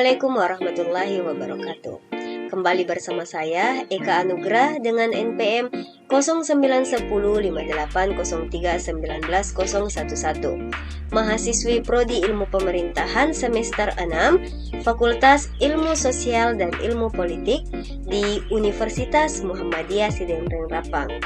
Assalamualaikum warahmatullahi wabarakatuh. Kembali bersama saya Eka Anugrah dengan NPM 091058031911, mahasiswi Prodi Ilmu Pemerintahan semester 6 Fakultas Ilmu Sosial dan Ilmu Politik di Universitas Muhammadiyah Sidemreng Rapang.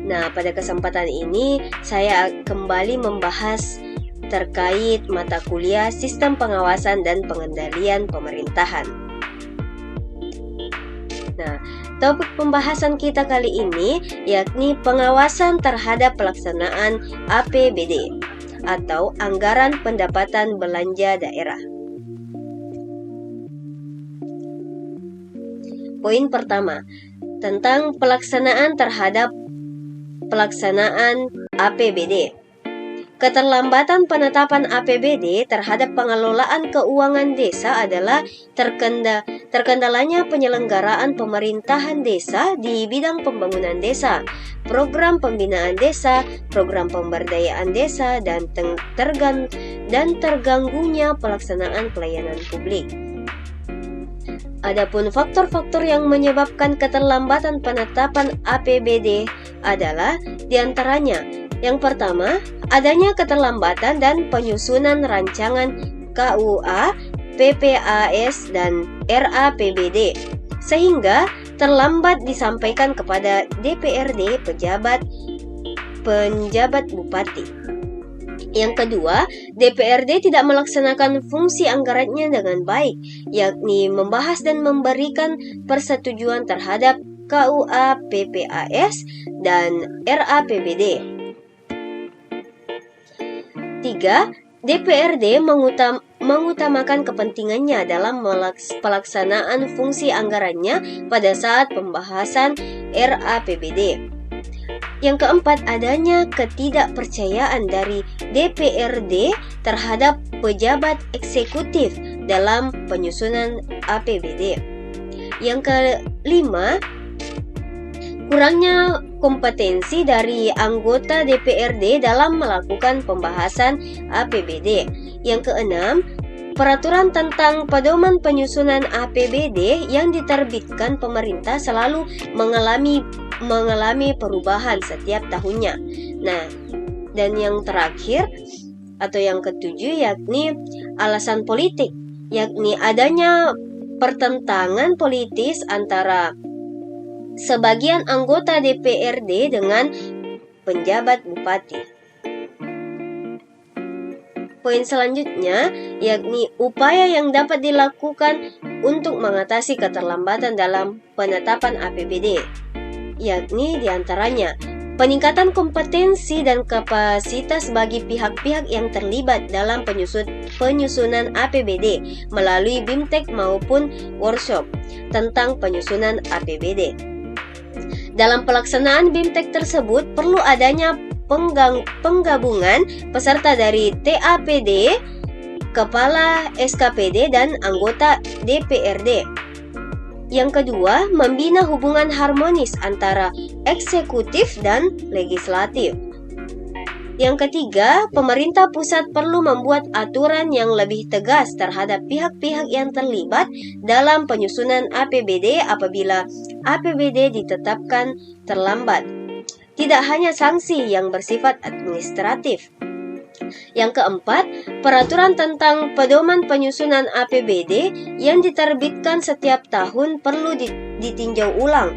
Nah, pada kesempatan ini saya kembali membahas terkait mata kuliah Sistem Pengawasan dan Pengendalian Pemerintahan. Nah, topik pembahasan kita kali ini yakni pengawasan terhadap pelaksanaan APBD atau Anggaran Pendapatan Belanja Daerah. Poin pertama, tentang pelaksanaan terhadap pelaksanaan APBD. Keterlambatan penetapan APBD terhadap pengelolaan keuangan desa adalah terkendalanya penyelenggaraan pemerintahan desa di bidang pembangunan desa, program pembinaan desa, program pemberdayaan desa, dan terganggunya pelaksanaan pelayanan publik. Adapun faktor-faktor yang menyebabkan keterlambatan penetapan APBD adalah diantaranya: yang pertama, adanya keterlambatan dan penyusunan rancangan KUA, PPAS, dan RAPBD, sehingga terlambat disampaikan kepada DPRD penjabat bupati. Yang kedua, DPRD tidak melaksanakan fungsi anggarannya dengan baik, yakni membahas dan memberikan persetujuan terhadap KUA, PPAS, dan RAPBD. 3. DPRD mengutamakan kepentingannya dalam pelaksanaan fungsi anggarannya pada saat pembahasan RAPBD. Yang keempat, adanya ketidakpercayaan dari DPRD terhadap pejabat eksekutif dalam penyusunan APBD. Yang kelima, kurangnya kompetensi dari anggota DPRD dalam melakukan pembahasan APBD. Yang keenam, peraturan tentang pedoman penyusunan APBD yang diterbitkan pemerintah selalu mengalami perubahan setiap tahunnya. Nah, dan yang terakhir atau yang ketujuh yakni alasan politik, yakni adanya pertentangan politis antara sebagian anggota DPRD dengan penjabat bupati. Poin selanjutnya yakni upaya yang dapat dilakukan untuk mengatasi keterlambatan dalam penetapan APBD, yakni diantaranya peningkatan kompetensi dan kapasitas bagi pihak-pihak yang terlibat dalam penyusunan APBD melalui BIMTEK maupun workshop tentang penyusunan APBD. Dalam pelaksanaan BIMTEK tersebut perlu adanya penggabungan peserta dari TAPD, Kepala SKPD, dan anggota DPRD. Yang kedua, membina hubungan harmonis antara eksekutif dan legislatif. Yang ketiga, pemerintah pusat perlu membuat aturan yang lebih tegas terhadap pihak-pihak yang terlibat dalam penyusunan APBD apabila APBD ditetapkan terlambat. Tidak hanya sanksi yang bersifat administratif. Yang keempat, peraturan tentang pedoman penyusunan APBD yang diterbitkan setiap tahun perlu ditinjau ulang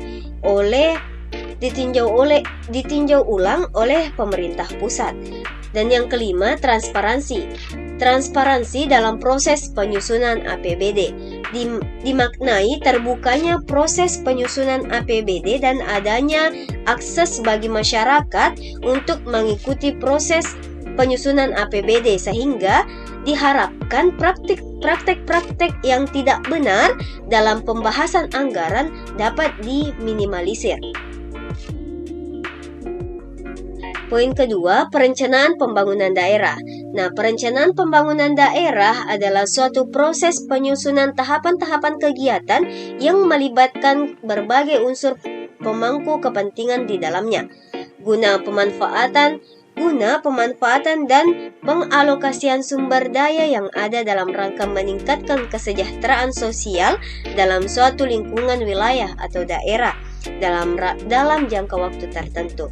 oleh pemerintah pusat. Dan yang kelima, transparansi dalam proses penyusunan APBD. Dimaknai terbukanya proses penyusunan APBD dan adanya akses bagi masyarakat untuk mengikuti proses penyusunan APBD, sehingga diharapkan praktek-praktek yang tidak benar dalam pembahasan anggaran dapat diminimalisir. Poin kedua, perencanaan pembangunan daerah. Nah, perencanaan pembangunan daerah adalah suatu proses penyusunan tahapan-tahapan kegiatan yang melibatkan berbagai unsur pemangku kepentingan di dalamnya, guna pemanfaatan guna pemanfaatan dan pengalokasian sumber daya yang ada dalam rangka meningkatkan kesejahteraan sosial dalam suatu lingkungan wilayah atau daerah dalam jangka waktu tertentu.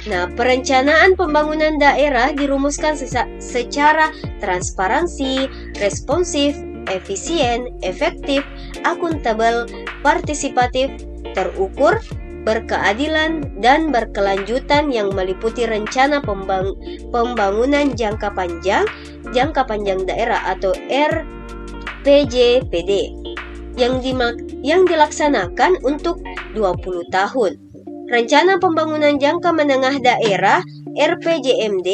Nah, perencanaan pembangunan daerah dirumuskan secara transparansi, responsif, efisien, efektif, akuntabel, partisipatif, terukur, berkeadilan, dan berkelanjutan yang meliputi rencana pembangunan jangka panjang daerah atau RPJPD yang dilaksanakan untuk 20 tahun. Rencana pembangunan jangka menengah daerah RPJMD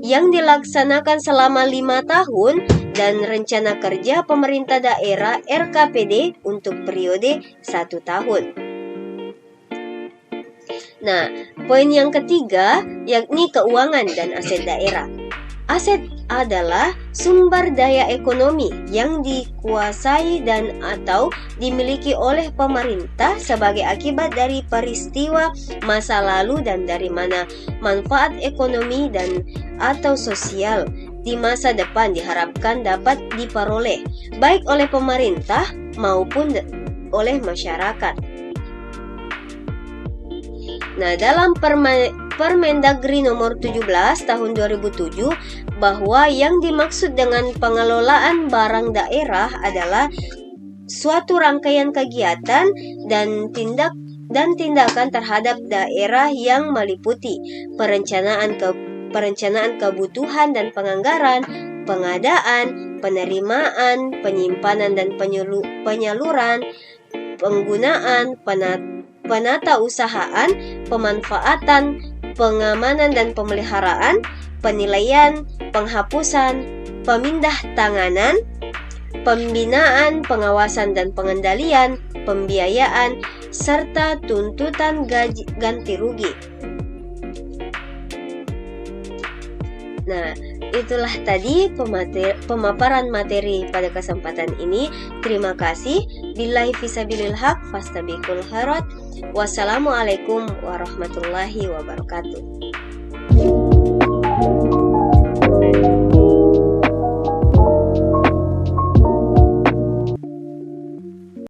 yang dilaksanakan selama 5 tahun dan rencana kerja pemerintah daerah RKPD untuk periode 1 tahun. Nah, poin yang ketiga yakni keuangan dan aset daerah. Aset adalah sumber daya ekonomi yang dikuasai dan atau dimiliki oleh pemerintah sebagai akibat dari peristiwa masa lalu dan dari mana manfaat ekonomi dan atau sosial di masa depan diharapkan dapat diperoleh baik oleh pemerintah maupun oleh masyarakat. Nah, dalam Permendagri nomor 17 tahun 2007 bahwa yang dimaksud dengan pengelolaan barang daerah adalah suatu rangkaian kegiatan dan tindakan terhadap daerah yang meliputi perencanaan kebutuhan dan penganggaran, pengadaan, penerimaan, penyimpanan dan penyaluran, penggunaan, penata usahaan, pemanfaatan, pengamanan dan pemeliharaan, penilaian, penghapusan, pemindah tanganan, pembinaan, pengawasan dan pengendalian, pembiayaan, serta tuntutan ganti rugi. Nah, itulah tadi pemaparan materi pada kesempatan ini. Terima kasih. Billahi fisabilil haq fastabiqul khairat. Wassalamualaikum warahmatullahi wabarakatuh.